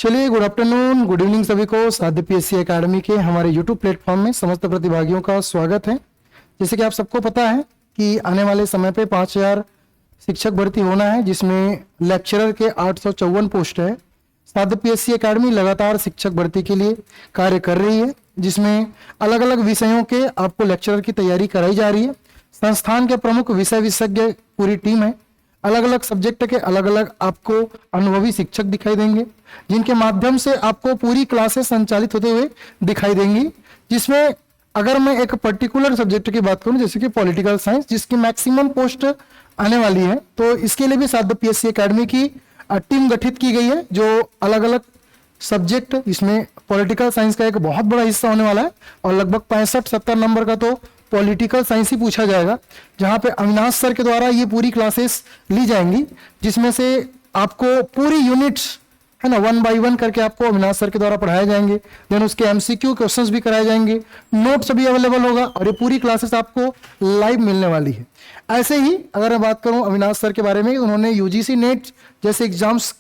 चलिए, good afternoon, good evening सभी को। साध्य पीएससी एकेडमी के हमारे यूट्यूब प्लेटफॉर्म में समस्त प्रतिभागियों का स्वागत है। जैसे कि आप सबको पता है कि आने वाले समय पे 5000 शिक्षक भर्ती होना है, जिसमें लेक्चरर के 854 पोस्ट है। साध्य पीएससी एकेडमी लगातार शिक्षक भर्ती के लिए कार्य कर रही है, जिसमें अलग अलग विषयों के आपको लेक्चरर की तैयारी कराई जा रही है। संस्थान के प्रमुख विषय विशेषज्ञ पूरी टीम है। अलग अलग सब्जेक्ट के अलग अलग आपको अनुभवी शिक्षक दिखाई देंगे, जिनके माध्यम से आपको पूरी क्लासेस संचालित होते हुए दिखाई देंगी। जिसमें अगर मैं एक पर्टिकुलर सब्जेक्ट की बात करूं, जैसे कि पॉलिटिकल साइंस, जिसकी मैक्सिमम पोस्ट आने वाली है, तो इसके लिए भी साध्य पीएससी एकेडमी की टीम गठित की गई है, जो अलग अलग सब्जेक्ट, इसमें पॉलिटिकल साइंस का एक बहुत बड़ा हिस्सा होने वाला है और लगभग 65-70 नंबर का तो पॉलिटिकल साइंस ही पूछा जाएगा, जहां पे अविनाश सर के द्वारा ये पूरी क्लासेस ली जाएंगी, जिसमें से आपको पूरी यूनिट्स है ना 1 बाय 1 करके आपको अविनाश सर के द्वारा पढ़ाए जाएंगे। देन उसके एमसीक्यू क्वेश्चंस भी कराए जाएंगे, नोट्स भी अवेलेबल होगा और ये पूरी क्लासेस आपको लाइव मिलने वाली है। ऐसे ही अगर मैं बात करूं अविनाश सर के बारे में, उन्होंने यूजीसी नेट जैसे एग्जाम्स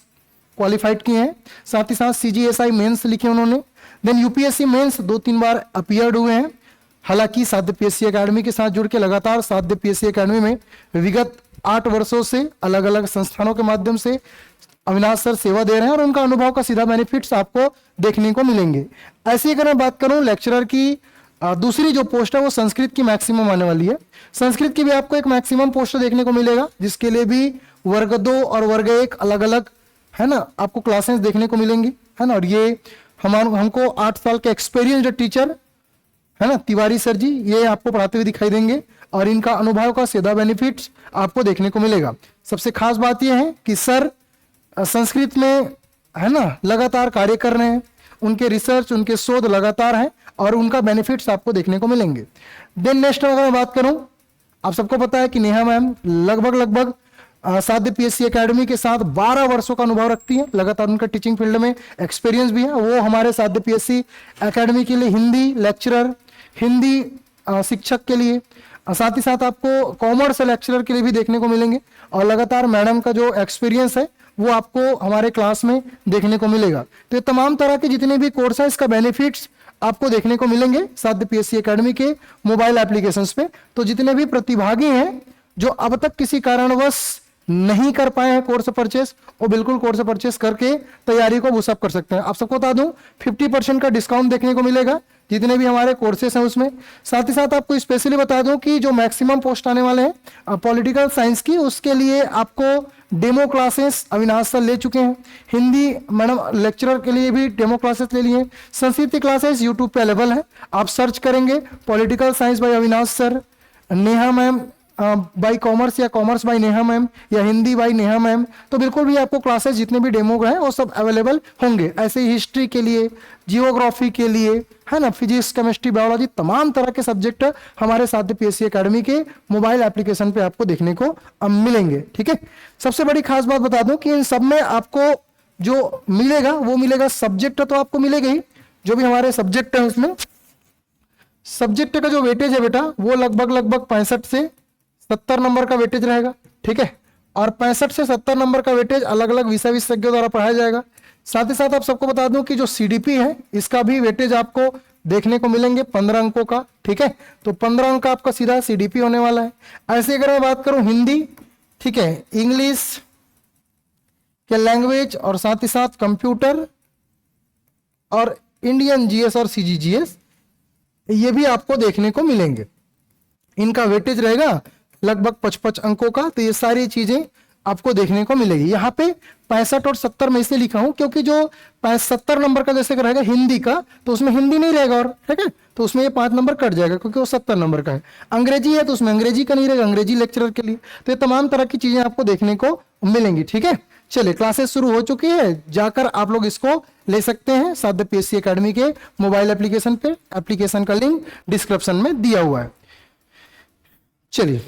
क्वालिफाइड किए हैं, साथ ही साथ सीजीएसआई मेंस लिखे उन्होंने। देन यूपीएससी मेंस 2-3 बार अपीयर्ड हुए हैं। हालांकि साध्य पीएससी एकेडमी के साथ जुड़ के लगातार साध्य पीएससी एकेडमी में विगत 8 वर्षों से अलग अलग संस्थानों के माध्यम से अविनाश सर सेवा दे रहे हैं और उनका अनुभव का सीधा बेनिफिट्स आपको देखने को मिलेंगे। ऐसे ही अगर मैं बात करूं लेक्चरर की दूसरी जो पोस्ट है वो संस्कृत की मैक्सिमम आने वाली है। संस्कृत की भी आपको एक मैक्सिमम पोस्ट देखने को मिलेगा, जिसके लिए भी वर्ग 2 और वर्ग 1 अलग अलग है ना आपको क्लासेस देखने को मिलेंगी, है ना। और ये हमको 8 साल के एक्सपीरियंस्ड टीचर है ना तिवारी सर जी, ये आपको पढ़ाते हुए दिखाई देंगे और इनका अनुभव का सीधा बेनिफिट्स आपको देखने को मिलेगा। सबसे खास बात यह है कि सर संस्कृत में है ना लगातार कार्य कर रहे हैं, उनके रिसर्च उनके शोध लगातार हैं और उनका बेनिफिट्स आपको देखने को मिलेंगे। देन नेक्स्ट अगर मैं बात करूं, आप सबको पता है कि नेहा मैम लगभग साध्य पीएससी एकेडमी के साथ 12 वर्षों का अनुभव रखती हैं। लगातार उनका टीचिंग फील्ड में एक्सपीरियंस भी है। वो हमारे साध्य पीएससी एकेडमी के लिए हिंदी लेक्चरर, हिंदी शिक्षक के लिए, साथ ही साथ आपको कॉमर्स लेक्चरर के लिए भी देखने को मिलेंगे और लगातार मैडम का जो एक्सपीरियंस है वो आपको हमारे क्लास में देखने को मिलेगा। तो ये तमाम तरह के जितने भी कोर्स है इसका बेनिफिट्स आपको देखने को मिलेंगे साध्य पीएससी एकेडमी के मोबाइल एप्लीकेशंस पे। तो जितने भी प्रतिभागी हैं जो अब तक किसी कारणवश नहीं कर पाए हैं कोर्स परचेस, वो बिल्कुल कोर्स परचेस करके तैयारी को बूस्टअप कर सकते हैं। आप सबको बता दूं 50% का डिस्काउंट देखने को मिलेगा जितने भी हमारे कोर्सेस हैं उसमें। साथ ही साथ आपको स्पेशली बता दूं कि जो मैक्सिमम पोस्ट आने वाले हैं पॉलिटिकल साइंस की, उसके लिए आपको डेमो क्लासेस अविनाश सर ले चुके हैं। हिंदी मैडम लेक्चरर के लिए भी डेमो क्लासेस ले लिए। संस्कृत क्लासेस यूट्यूब पे अवेलेबल है, आप सर्च करेंगे political science by Avinash sir, Neha ma'am by commerce या कॉमर्स बाई नेहा मैम या हिंदी बाई नेहा मैम, तो बिल्कुल भी आपको क्लासेस जितने भी डेमो हैं वो सब अवेलेबल होंगे। ऐसे ही हिस्ट्री के लिए, जियोग्राफी के लिए है ना, फिजिक्स केमिस्ट्री बायोलॉजी, तमाम तरह के सब्जेक्ट हमारे साध्य पीएससी एकेडमी के मोबाइल एप्लीकेशन पे आपको देखने को मिलेंगे। ठीक है, सबसे बड़ी खास बात बता दूं कि इन सब में आपको जो मिलेगा वो मिलेगा सब्जेक्ट तो आपको मिलेगा ही, जो भी हमारे सब्जेक्ट है उसमें सब्जेक्ट का जो वेटेज है बेटा वो लगभग 65 से 70 नंबर का वेटेज रहेगा। ठीक है, और 65 से 70 नंबर का वेटेज अलग अलग विषय विशेषज्ञों द्वारा पढ़ाया जाएगा। साथ ही साथ आप सबको बता दूं कि जो सीडीपी है इसका भी वेटेज आपको देखने को मिलेंगे 15 अंकों का। ठीक है, तो 15 अंक का आपका सीधा सीडीपी होने वाला है। ऐसे अगर मैं बात करूं हिंदी, ठीक है, इंग्लिश के लैंग्वेज और साथ ही साथ कंप्यूटर और इंडियन जीएस और सीजीजीएस, ये भी आपको देखने को मिलेंगे। इनका वेटेज रहेगा लगभग 55 अंकों का। तो ये सारी चीजें आपको देखने को मिलेगी। यहाँ पे 65 और 70 में इसलिए लिखा हूं क्योंकि जो 70 नंबर का जैसे रहेगा हिंदी का, तो उसमें हिंदी नहीं रहेगा और ठीक है, तो उसमें ये 5 नंबर कट जाएगा क्योंकि वो 70 नंबर का है। अंग्रेजी है तो उसमें अंग्रेजी का नहीं रहेगा, अंग्रेजी लेक्चरर के लिए। तो ये तमाम तरह की चीजें आपको देखने को मिलेंगी। ठीक है, चलिए क्लासेस शुरू हो चुकी है, जाकर आप लोग इसको ले सकते हैं साध्य पीएससी एकेडमी के मोबाइल एप्लीकेशन पे। एप्लीकेशन का लिंक डिस्क्रिप्शन में दिया हुआ है। चलिए